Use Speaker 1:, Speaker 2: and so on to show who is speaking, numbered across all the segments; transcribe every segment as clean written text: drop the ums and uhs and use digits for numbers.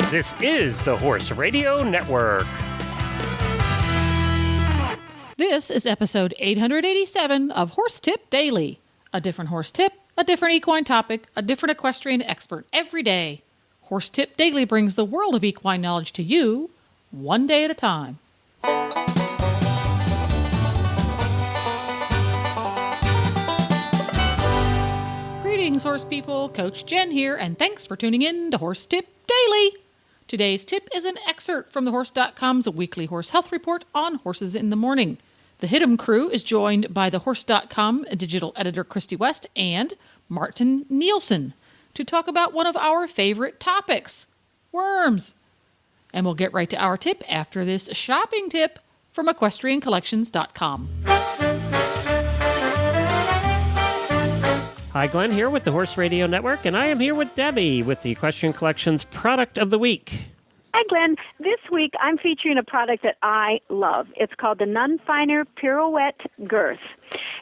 Speaker 1: This is the Horse Radio Network.
Speaker 2: This is episode 887 of Horse Tip Daily. A different horse tip, a different equine topic, a different equestrian expert every day. Horse Tip Daily brings the world of equine knowledge to you, one day at a time. Greetings, horse people. Coach Jen here, and thanks for tuning in to Horse Tip Daily. Today's tip is an excerpt from thehorse.com's weekly horse health report on horses in the morning. The Hit'em crew is joined by thehorse.com digital editor Christy West and Martin Nielsen to talk about one of our favorite topics, worms. And we'll get right to our tip after this shopping tip from equestriancollections.com.
Speaker 1: Hi, Glenn here with the Horse Radio Network, and I am here with Debbie with the Equestrian Collections Product of the Week.
Speaker 3: Hi, Glenn. This week I'm featuring a product that I love. It's called the Nunfiner Pirouette Girth.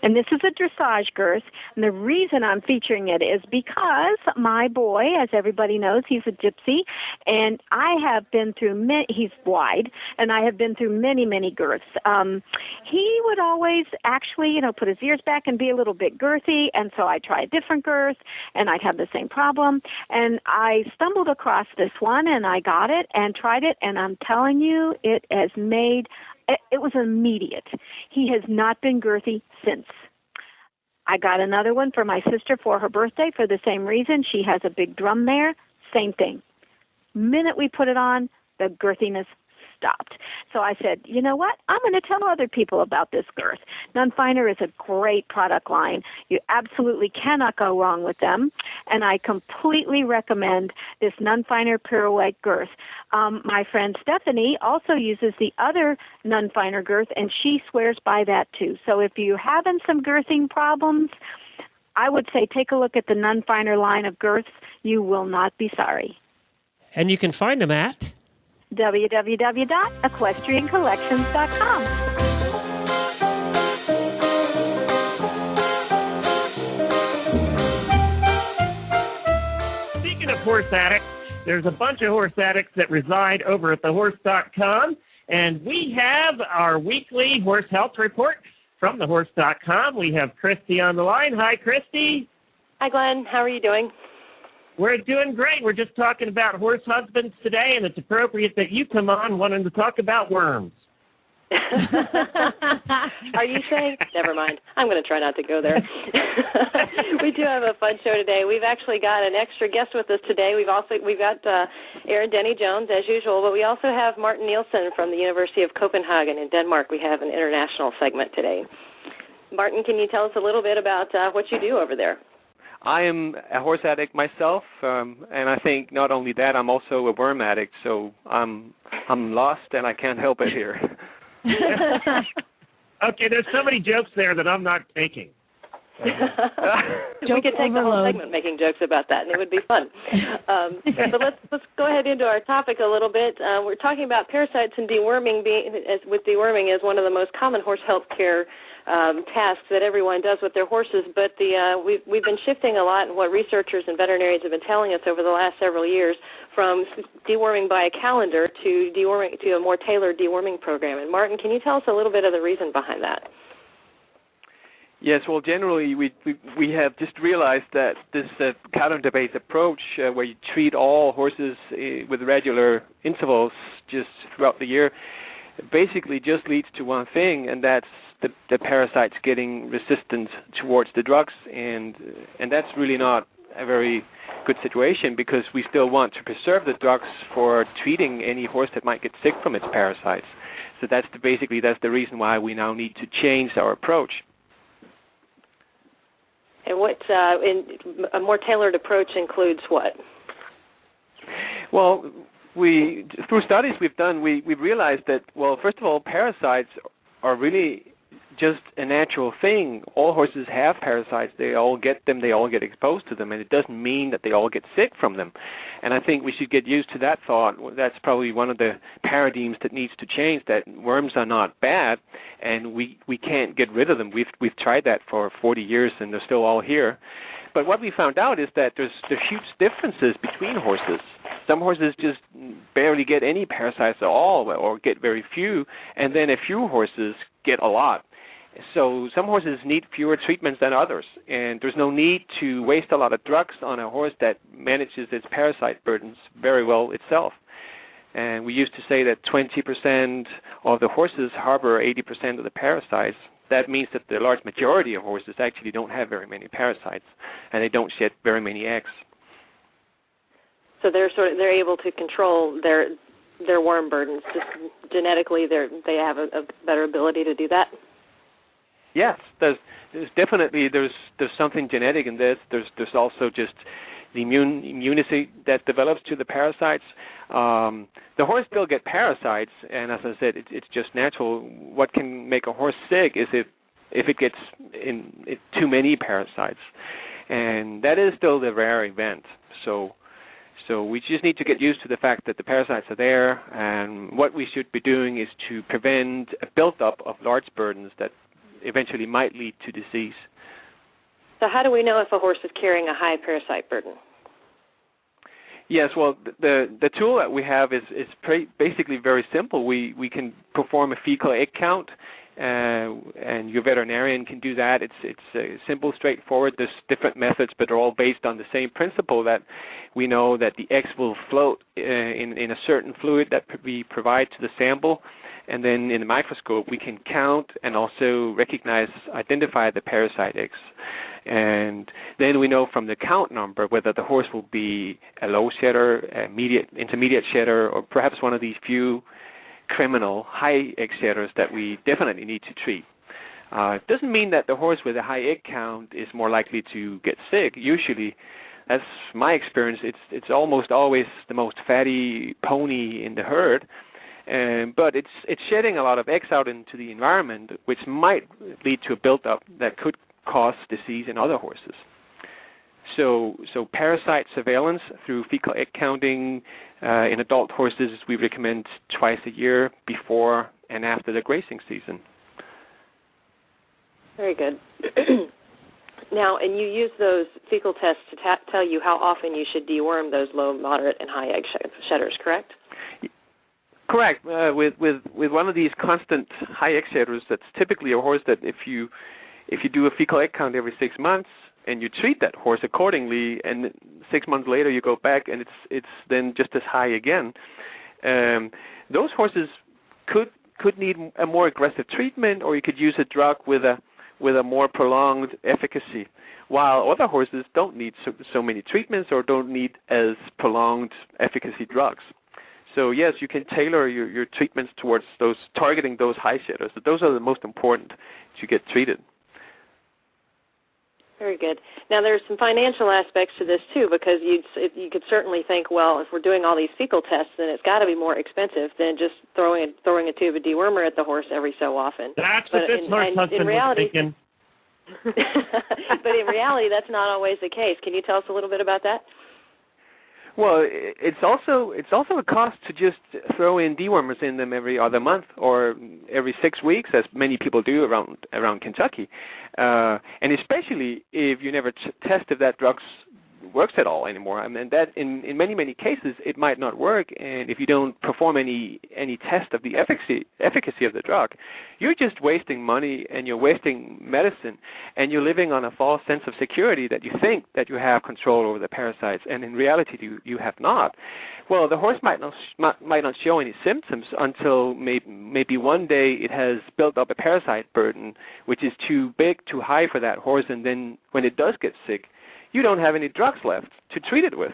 Speaker 3: And this is a dressage girth. And the reason I'm featuring it is because my boy, as everybody knows, he's a gypsy. And I have been through he's wide, and I have been through many, many girths. He would always actually, put his ears back and be a little bit girthy. And so I tried a different girth, and I'd have the same problem. And I stumbled across this one, and I got it and tried it. And I'm telling you, it has made... It was immediate. He has not been girthy since. I got another one for my sister for her birthday for the same reason. She has a big drum there. Same thing. Minute we put it on, the girthiness stopped. So I said, you know what? I'm going to tell other people about this girth. Nunfiner is a great product line. You absolutely cannot go wrong with them. And I completely recommend this Nunfiner Pirouette girth. My friend Stephanie also uses the other Nunfiner girth, and she swears by that too. So if you're having some girthing problems, I would say take a look at the Nunfiner line of girths. You will not be sorry.
Speaker 1: And you can find them at
Speaker 3: www.equestriancollections.com.
Speaker 4: Speaking of horse addicts, there's a bunch of horse addicts that reside over at thehorse.com, and we have our weekly horse health report from thehorse.com. We have Christy on the line. Hi, Christy.
Speaker 5: Hi, Glenn. How are you doing?
Speaker 4: We're doing great. We're just talking about horse husbands today, and it's appropriate that you come on wanting to talk about worms.
Speaker 5: Are you saying? Never mind. I'm going to try not to go there. We do have a fun show today. We've actually got an extra guest with us today. We've got Aaron Denny Jones, as usual, but we also have Martin Nielsen from the University of Copenhagen in Denmark. We have an international segment today. Martin, can you tell us a little bit about what you do over there?
Speaker 6: I am a horse addict myself, and I think not only that, I'm also a worm addict. So I'm lost, and I can't help it here.
Speaker 4: Okay, there's so many jokes there that I'm not taking.
Speaker 5: We could take the whole segment making jokes about that, and it would be fun. So let's go ahead into our topic a little bit. We're talking about parasites and deworming. With deworming is one of the most common horse health care tasks that everyone does with their horses. But we've been shifting a lot in what researchers and veterinarians have been telling us over the last several years, from deworming by a calendar to a more tailored deworming program. And Martin, can you tell us a little bit of the reason behind that?
Speaker 6: Yes, well, generally we have just realized that this calendar-based approach, where you treat all horses with regular intervals just throughout the year, basically just leads to one thing, and that's the parasites getting resistant towards the drugs, and that's really not a very good situation, because we still want to preserve the drugs for treating any horse that might get sick from its parasites. So that's the reason why we now need to change our approach.
Speaker 5: And what's a more tailored approach includes what?
Speaker 6: Well, through studies we've done, we've realized that, well, first of all, parasites are really just a natural thing. All horses have parasites. They all get them. They all get exposed to them, and it doesn't mean that they all get sick from them. And I think we should get used to that thought. That's probably one of the paradigms that needs to change, that worms are not bad, and we can't get rid of them. We've tried that for 40 years, and they're still all here. But what we found out is that there's huge differences between horses. Some horses just barely get any parasites at all or get very few, and then a few horses get a lot. So some horses need fewer treatments than others, and there's no need to waste a lot of drugs on a horse that manages its parasite burdens very well itself. And we used to say that 20% of the horses harbor 80% of the parasites. That means that the large majority of horses actually don't have very many parasites, and they don't shed very many eggs.
Speaker 5: So they're able to control their worm burdens. Just genetically, they have a better ability to do that.
Speaker 6: Yes, there's definitely something genetic in this. There's also just the immunity that develops to the parasites. The horse still get parasites, and as I said, it's just natural. What can make a horse sick is if it gets in too many parasites, and that is still the rare event. So we just need to get used to the fact that the parasites are there, and what we should be doing is to prevent a buildup of large burdens that eventually might lead to disease.
Speaker 5: So how do we know if a horse is carrying a high parasite burden?
Speaker 6: Yes, well, the tool that we have is basically very simple. We can perform a fecal egg count, and your veterinarian can do that. It's simple, straightforward. There's different methods, but they're all based on the same principle that we know that the eggs will float in a certain fluid that we provide to the sample, and then in the microscope we can count and also identify the parasite eggs. And then we know from the count number whether the horse will be a low shedder, intermediate shedder, or perhaps one of these few criminal high egg shedders that we definitely need to treat. It doesn't mean that the horse with a high egg count is more likely to get sick. Usually, that's my experience, it's almost always the most fatty pony in the herd. But it's shedding a lot of eggs out into the environment, which might lead to a buildup that could cause disease in other horses. So parasite surveillance through fecal egg counting in adult horses we recommend twice a year before and after the grazing season.
Speaker 5: Very good. Now, and you use those fecal tests to tell you how often you should deworm those low, moderate, and high egg shedders, correct?
Speaker 6: Correct. With one of these constant high egg shedders, that's typically a horse that if you do a fecal egg count every 6 months and you treat that horse accordingly, and 6 months later you go back and it's then just as high again, those horses could need a more aggressive treatment, or you could use a drug with a more prolonged efficacy, while other horses don't need so many treatments or don't need as prolonged efficacy drugs. So yes, you can tailor your treatments towards targeting those high shedders. But those are the most important to get treated.
Speaker 5: Very good. Now there's some financial aspects to this too, because you could certainly think, well, if we're doing all these fecal tests, then it's got to be more expensive than just throwing a tube of dewormer at the horse every so often.
Speaker 4: That's what this horse husband was thinking.
Speaker 5: But in reality, that's not always the case. Can you tell us a little bit about that?
Speaker 6: Well, it's also a cost to just throw in dewormers in them every other month or every 6 weeks, as many people do around Kentucky, and especially if you never test if that drug works at all anymore. I mean, that in many cases it might not work, and if you don't perform any test of the efficacy of the drug, you're just wasting money and you're wasting medicine, and you're living on a false sense of security that you think that you have control over the parasites, and in reality you have not. Well, the horse might not show any symptoms until maybe one day it has built up a parasite burden which is too big, too high for that horse, and then when it does get sick, you don't have any drugs left to treat it with.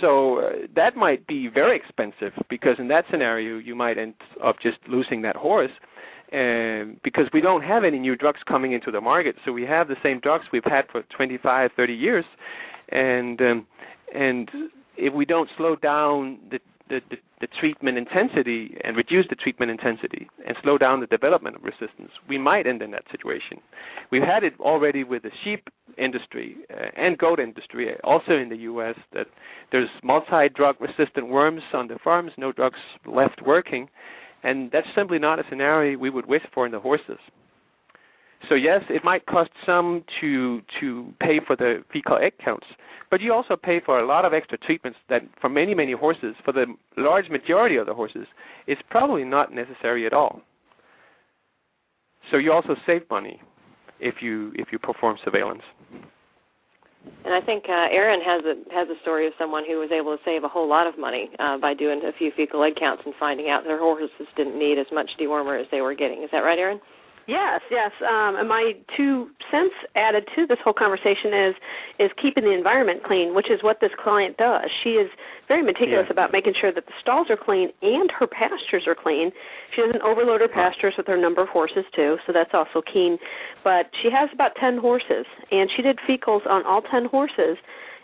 Speaker 6: So that might be very expensive, because in that scenario you might end up just losing that horse, because we don't have any new drugs coming into the market. So we have the same drugs we've had for 25, 30 years, and if we don't slow down the treatment intensity and reduce the treatment intensity and slow down the development of resistance, we might end in that situation. We've had it already with the sheep industry and goat industry, also in the U.S., that there's multi-drug resistant worms on the farms, no drugs left working, and that's simply not a scenario we would wish for in the horses. So yes, it might cost some to pay for the fecal egg counts, but you also pay for a lot of extra treatments that for many, many horses, for the large majority of the horses, it's probably not necessary at all. So you also save money if you perform surveillance.
Speaker 5: And I think Erin has a story of someone who was able to save a whole lot of money by doing a few fecal egg counts and finding out their horses didn't need as much dewormer as they were getting. Is that right, Erin?
Speaker 7: Yes. And my 2 cents added to this whole conversation is keeping the environment clean, which is what this client does. She is very meticulous about making sure that the stalls are clean and her pastures are clean. She doesn't overload her pastures with her number of horses, too, so that's also keen. But she has about 10 horses, and she did fecals on all 10 horses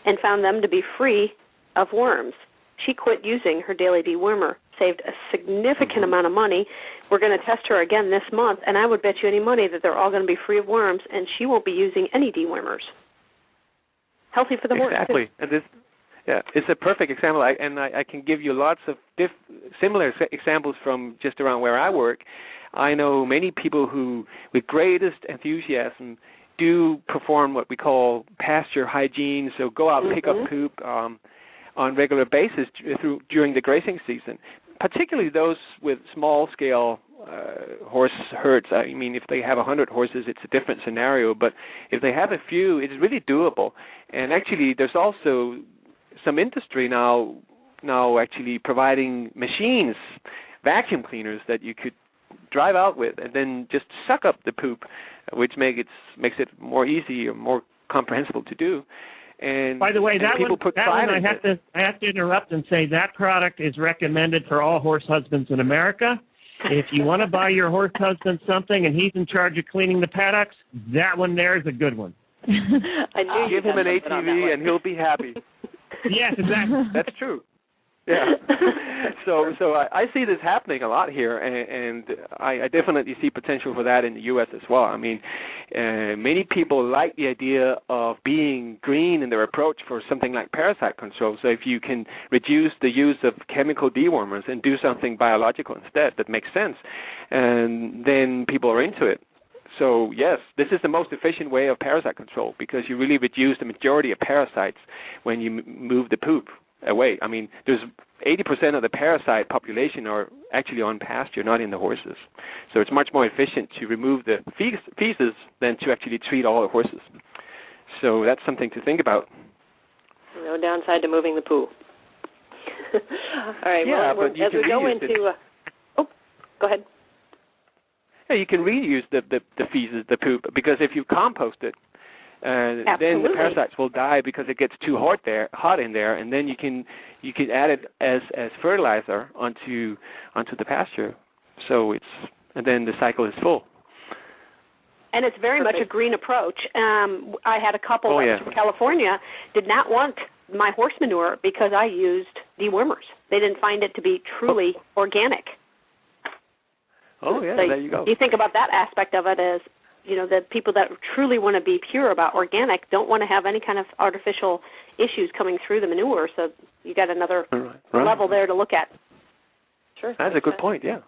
Speaker 7: and found them to be free of worms. She quit using her daily dewormer, saved a significant amount of money. We're going to test her again this month, and I would bet you any money that they're all going to be free of worms, and she won't be using any dewormers. Healthy for the horse.
Speaker 6: Exactly. And this, it's a perfect example, I can give you lots of similar examples from just around where I work. I know many people who, with greatest enthusiasm, do perform what we call pasture hygiene, so go out and pick up poop on regular basis during the grazing season, particularly those with small-scale horse herds. I mean, if they have 100 horses, it's a different scenario, but if they have a few, it's really doable. And actually, there's also some industry now actually providing machines, vacuum cleaners that you could drive out with and then just suck up the poop, which makes it more easy or more comprehensible to do. And
Speaker 4: by the way, that
Speaker 6: people
Speaker 4: one,
Speaker 6: put
Speaker 4: that one
Speaker 6: pride
Speaker 4: I have to interrupt and say that product is recommended for all horse husbands in America. If you want to buy your horse husband something and he's in charge of cleaning the paddocks, that one there is a good one.
Speaker 5: I knew
Speaker 6: Give him an ATV and he'll be happy.
Speaker 4: Yes, exactly.
Speaker 6: That's true. Yeah. So I see this happening a lot here, and I definitely see potential for that in the U.S. as well. I mean, many people like the idea of being green in their approach for something like parasite control. So if you can reduce the use of chemical dewormers and do something biological instead that makes sense, and then people are into it. So yes, this is the most efficient way of parasite control because you really reduce the majority of parasites when you move the poop away. I mean, there's 80% of the parasite population are actually on pasture, not in the horses. So it's much more efficient to remove the feces than to actually treat all the horses. So that's something to think about.
Speaker 5: No downside to moving the poo. All right.
Speaker 6: Yeah,
Speaker 5: well,
Speaker 6: but you
Speaker 5: as
Speaker 6: can
Speaker 5: we go
Speaker 6: reuse
Speaker 5: into, go ahead.
Speaker 6: Yeah, you can reuse the feces, the poop, because if you compost it, then the parasites will die because it gets too hot in there, and then you can add it as fertilizer onto the pasture. So and then the cycle is full.
Speaker 7: And it's very much a green approach. I had a couple from California did not want my horse manure because I used dewormers. They didn't find it to be truly organic.
Speaker 6: Oh yeah,
Speaker 7: so
Speaker 6: there you go.
Speaker 7: You think about that aspect of it as, the people that truly want to be pure about organic don't want to have any kind of artificial issues coming through the manure. So you got another level there to look at.
Speaker 5: Sure.
Speaker 6: That's a good point, yeah.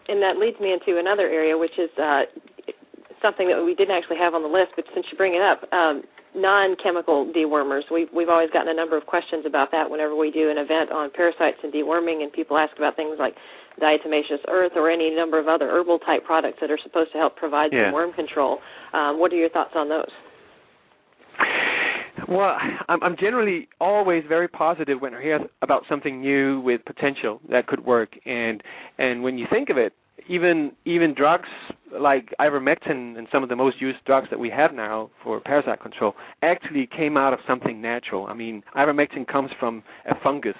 Speaker 5: And that leads me into another area, which is something that we didn't actually have on the list, but since you bring it up, non-chemical dewormers. We've always gotten a number of questions about that whenever we do an event on parasites and deworming, and people ask about things like diatomaceous earth or any number of other herbal-type products that are supposed to help provide some worm control. What are your thoughts on those?
Speaker 6: Well, I'm generally always very positive when I hear about something new with potential that could work. And when you think of it, even drugs like ivermectin and some of the most used drugs that we have now for parasite control actually came out of something natural. I mean, ivermectin comes from a fungus.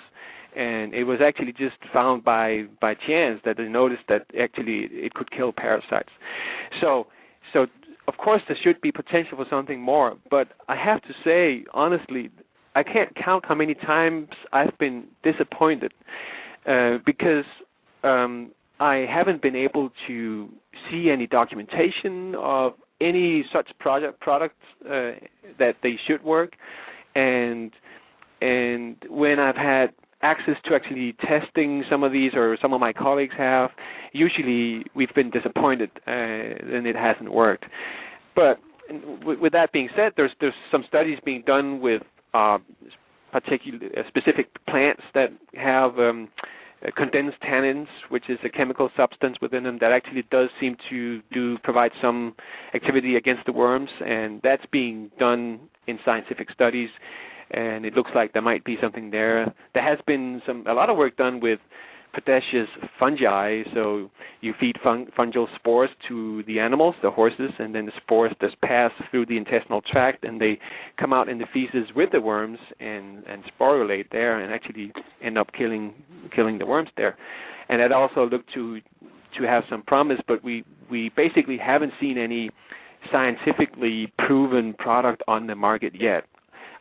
Speaker 6: And it was actually just found by chance that they noticed that actually it could kill parasites. So of course there should be potential for something more. But I have to say, honestly, I can't count how many times I've been disappointed because I haven't been able to see any documentation of any such products that they should work. And when I've had access to actually testing some of these, or some of my colleagues have, usually we've been disappointed and it hasn't worked. But with that being said, there's some studies being done with specific plants that have condensed tannins, which is a chemical substance within them that actually does seem to provide some activity against the worms, and that's being done in scientific studies, and it looks like there might be something there. There has been a lot of work done with predaceous fungi, so you feed fungal spores to the animals, the horses, and then the spores just pass through the intestinal tract, and they come out in the feces with the worms and sporulate there, and actually end up killing the worms there. And that also looked to have some promise, but we basically haven't seen any scientifically proven product on the market yet.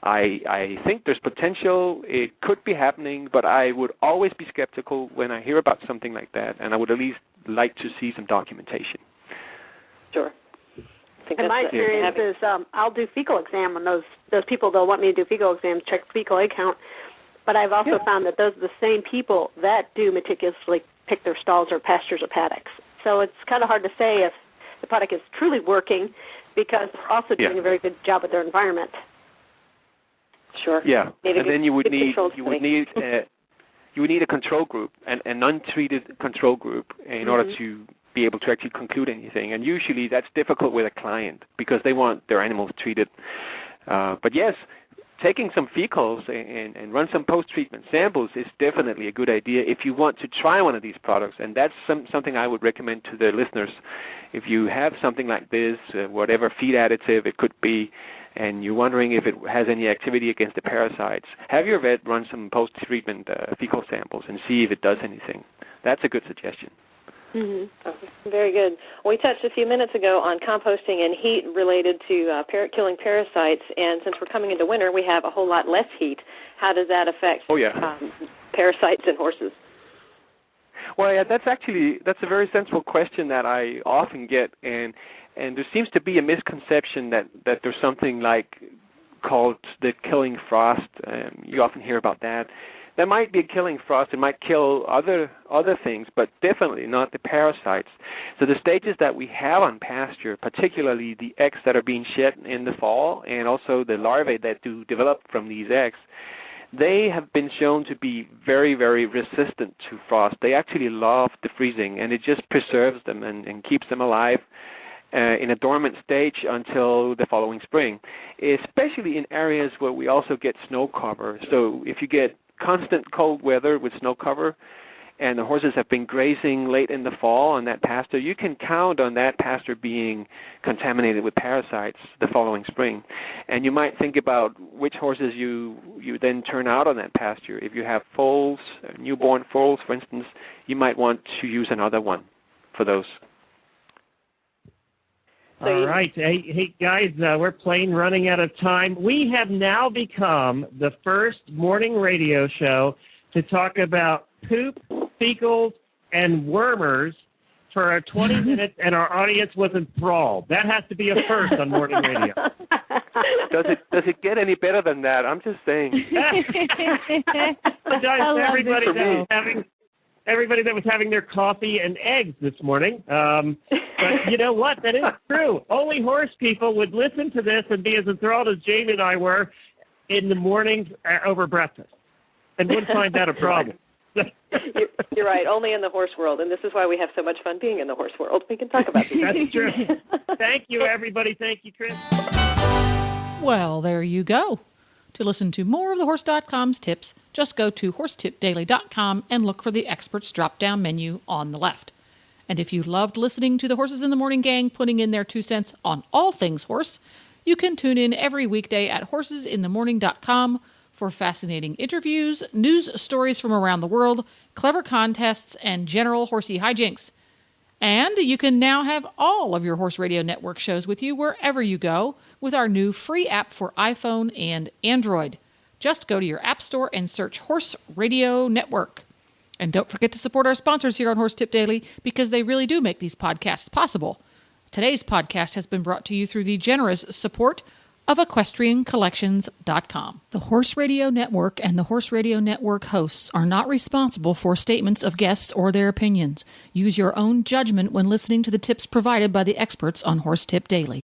Speaker 6: I think there's potential. It could be happening, but I would always be skeptical when I hear about something like that, and I would at least like to see some documentation.
Speaker 5: Sure.
Speaker 7: And my experience is I'll do fecal exam on those people. They'll want me to do fecal exams, check fecal egg count. But I've also found that those are the same people that do meticulously pick their stalls or pastures or paddocks. So it's kind of hard to say if the product is truly working, because they're also doing a very good job with their environment.
Speaker 5: Sure.
Speaker 6: Yeah, and then you would need a control group, an untreated control group, in order to be able to actually conclude anything. And usually that's difficult with a client because they want their animals treated. But yes, taking some fecals and run some post-treatment samples is definitely a good idea if you want to try one of these products. And that's something I would recommend to the listeners. If you have something like this, whatever feed additive it could be, and you're wondering if it has any activity against the parasites, have your vet run some post-treatment fecal samples and see if it does anything. That's a good suggestion.
Speaker 5: Mm-hmm. Very good. We touched a few minutes ago on composting and heat related to killing parasites, and since we're coming into winter, we have a whole lot less heat. How does that affect parasites in horses?
Speaker 6: Well, yeah, that's a very sensible question that I often get, and there seems to be a misconception that there's something called the killing frost. You often hear about that. There might be a killing frost. It might kill other things, but definitely not the parasites. So the stages that we have on pasture, particularly the eggs that are being shed in the fall, and also the larvae that do develop from these eggs, they have been shown to be very, very resistant to frost. They actually love the freezing, and it just preserves them and keeps them alive in a dormant stage until the following spring, especially in areas where we also get snow cover. So if you get constant cold weather with snow cover, and the horses have been grazing late in the fall on that pasture, you can count on that pasture being contaminated with parasites the following spring. And you might think about which horses you then turn out on that pasture. If you have foals, newborn foals, for instance, you might want to use another one for those.
Speaker 4: All right. Hey guys, we're plain running out of time. We have now become the first morning radio show to talk about poop, fecals, and wormers for our 20 minutes, and our audience was enthralled. That has to be a first on morning radio.
Speaker 6: Does it get any better than that? I'm just saying. Everybody that was having their coffee and eggs this morning. But you know what? That is true. Only horse people would listen to this and be as enthralled as Jamie and I were in the mornings over breakfast, and wouldn't find that a problem.
Speaker 5: You're right. Only in the horse world, and this is why we have so much fun being in the horse world. We can talk about these.
Speaker 4: That's true. Thank you, everybody. Thank you, Chris.
Speaker 2: Well, there you go. To listen to more of thehorse.com's tips, just go to horsetipdaily.com and look for the experts drop-down menu on the left. And if you loved listening to the Horses in the Morning gang putting in their 2 cents on all things horse, you can tune in every weekday at horsesinthemorning.com for fascinating interviews, news stories from around the world, clever contests, and general horsey hijinks. And you can now have all of your Horse Radio Network shows with you wherever you go with our new free app for iPhone and Android. Just go to your app store and search Horse Radio Network. And don't forget to support our sponsors here on Horse Tip Daily, because they really do make these podcasts possible. Today's podcast has been brought to you through the generous support of EquestrianCollections.com. The Horse Radio Network and the Horse Radio Network hosts are not responsible for statements of guests or their opinions. Use your own judgment when listening to the tips provided by the experts on Horse Tip Daily.